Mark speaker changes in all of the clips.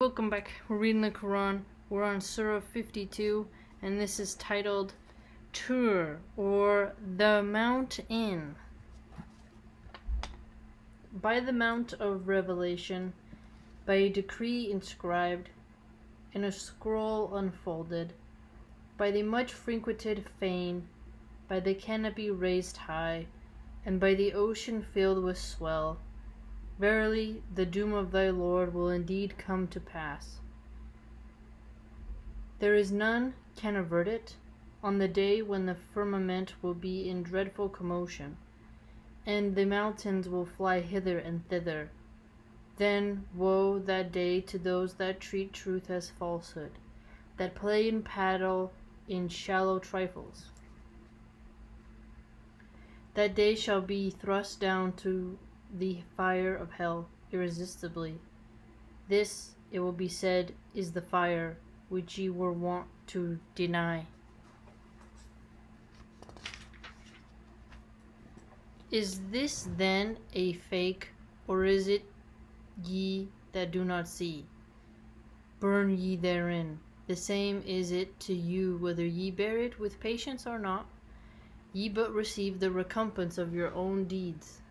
Speaker 1: Welcome back. We're reading the Quran. We're on Surah 52, and this is titled Tur, or the Mount In. By the Mount of Revelation, by a decree inscribed, in a scroll unfolded, by the much frequented fane, by the canopy raised high, and by the ocean filled with swell. Verily, the doom of thy Lord will indeed come to pass. There is none can avert it, on the day when the firmament will be in dreadful commotion, and the mountains will fly hither and thither. Then woe that day to those that treat truth as falsehood, that play and paddle in shallow trifles. That day shall be thrust down to the fire of hell irresistibly. This, it will be said, is the fire which ye were wont to deny. Is this then a fake, or is it ye that do not see? Burn ye therein. The same is it to you whether ye bear it with patience or not. Ye but receive the recompense of your own deeds.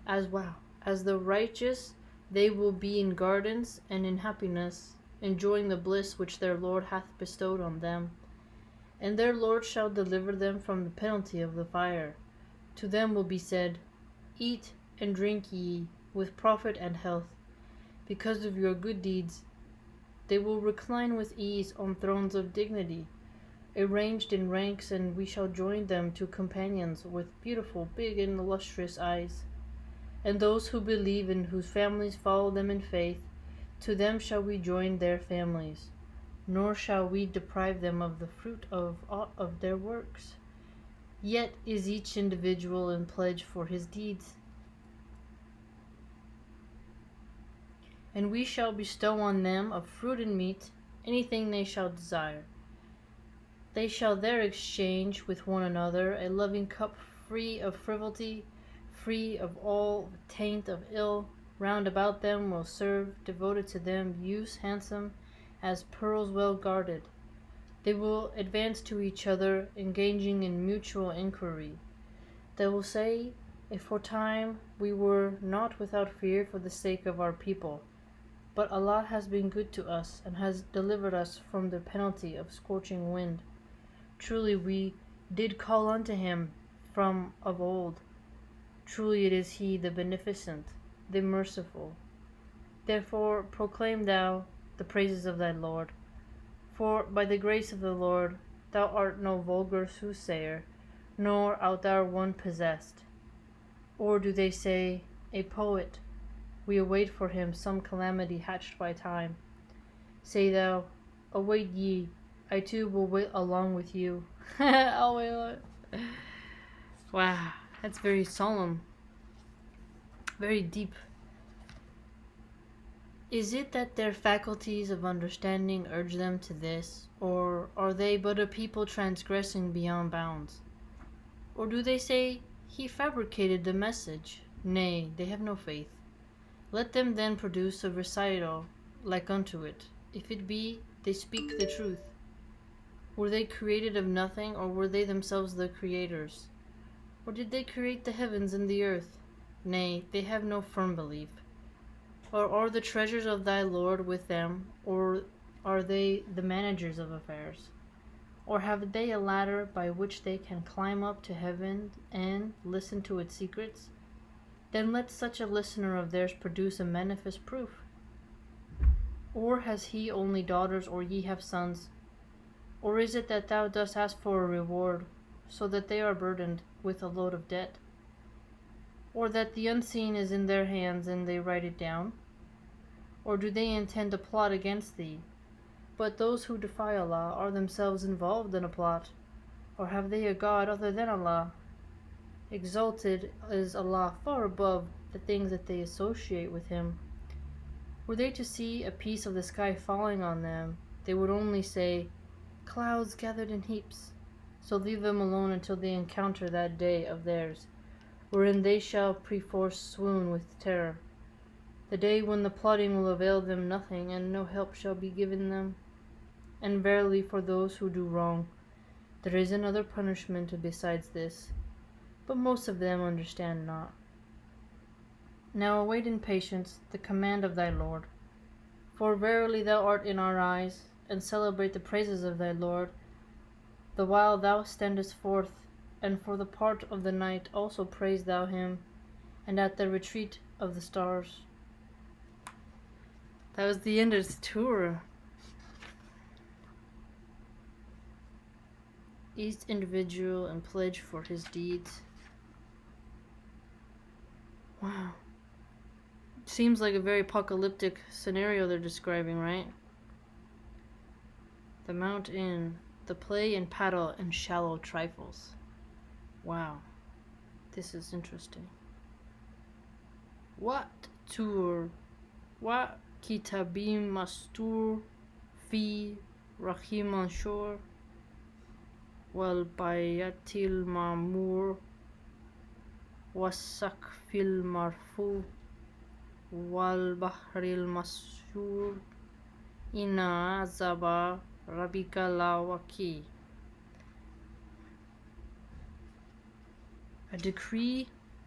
Speaker 1: As the righteous, they will be in gardens and in happiness, enjoying the bliss which their Lord hath bestowed on them. And their Lord shall deliver them from the penalty of the fire. To them will be said, Eat and drink ye with profit and health, because of your good deeds. They will recline with ease on thrones of dignity, arranged in ranks, and we shall join them to companions with beautiful, big, and illustrious eyes. And those who believe and whose families follow them in faith, to them shall we join their families, nor shall we deprive them of the fruit of aught of their works. Yet is each individual in pledge for his deeds. And we shall bestow on them of fruit and meat anything they shall desire. They shall there exchange with one another a loving cup free of frivolity, free of all taint of ill. Round about them will serve, devoted to them, youths handsome as pearls well guarded. They will advance to each other, engaging in mutual inquiry. They will say, aforetime we were not without fear for the sake of our people, but Allah has been good to us, and has delivered us from the penalty of scorching wind. Truly we did call unto him from of old. Truly it is he, the beneficent, the merciful. Therefore proclaim thou the praises of thy Lord. For by the grace of the Lord thou art no vulgar soothsayer, nor art thou one possessed. Or do they say, a poet, we await for him some calamity hatched by time. Say thou, await ye, I too will wait along with you. I'll wait. Wow, that's very solemn, very deep. Is it that their faculties of understanding urge them to this, or are they but a people transgressing beyond bounds? Or do they say, he fabricated the message? Nay, they have no faith. Let them then produce a recital like unto it, if it be they speak the truth. Were they created of nothing, or were they themselves the creators? Or did they create the heavens and the earth? Nay, they have no firm belief. Or are the treasures of thy Lord with them, or are they the managers of affairs? Or have they a ladder by which they can climb up to heaven and listen to its secrets? Then let such a listener of theirs produce a manifest proof. Or has he only daughters, or ye have sons? Or is it that thou dost ask for a reward, so that they are burdened with a load of debt? Or that the unseen is in their hands, and they write it down? Or do they intend a plot against thee? But those who defy Allah are themselves involved in a plot. Or have they a God other than Allah? Exalted is Allah far above the things that they associate with him. Were they to see a piece of the sky falling on them, they would only say, clouds gathered in heaps. So leave them alone until they encounter that day of theirs, wherein they shall perforce swoon with terror. the day when the plotting will avail them nothing, and no help shall be given them. And verily, for those who do wrong, there is another punishment besides this, but most of them understand not. Now await in patience the command of thy Lord, for verily thou art in our eyes, and celebrate the praises of thy Lord, the while thou standest forth, and for the part of the night also praise thou him, and at the retreat of the stars. That was the end of Surah. Each individual and pledge for his deeds. Wow. Seems like a very apocalyptic scenario they're describing, right? The Mount Inn, the play and paddle and shallow trifles. Wow. This is interesting. What tour? What kitabim mastur fi rahim manshur wal bayatil mamur wasakfil marfu wal bahril masur inna azaba rabbika lawaki.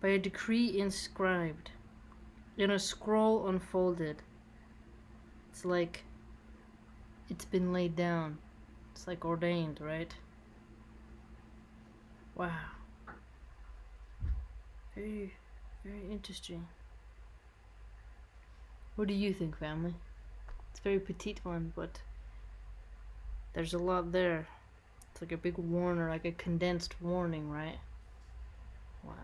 Speaker 1: By a decree inscribed in a scroll unfolded. It's like it's been laid down. It's like ordained, right? Wow. Very, very interesting. What do you think, family? It's a very petite one, but there's a lot there. It's like a big warning, like a condensed warning, right? Wow.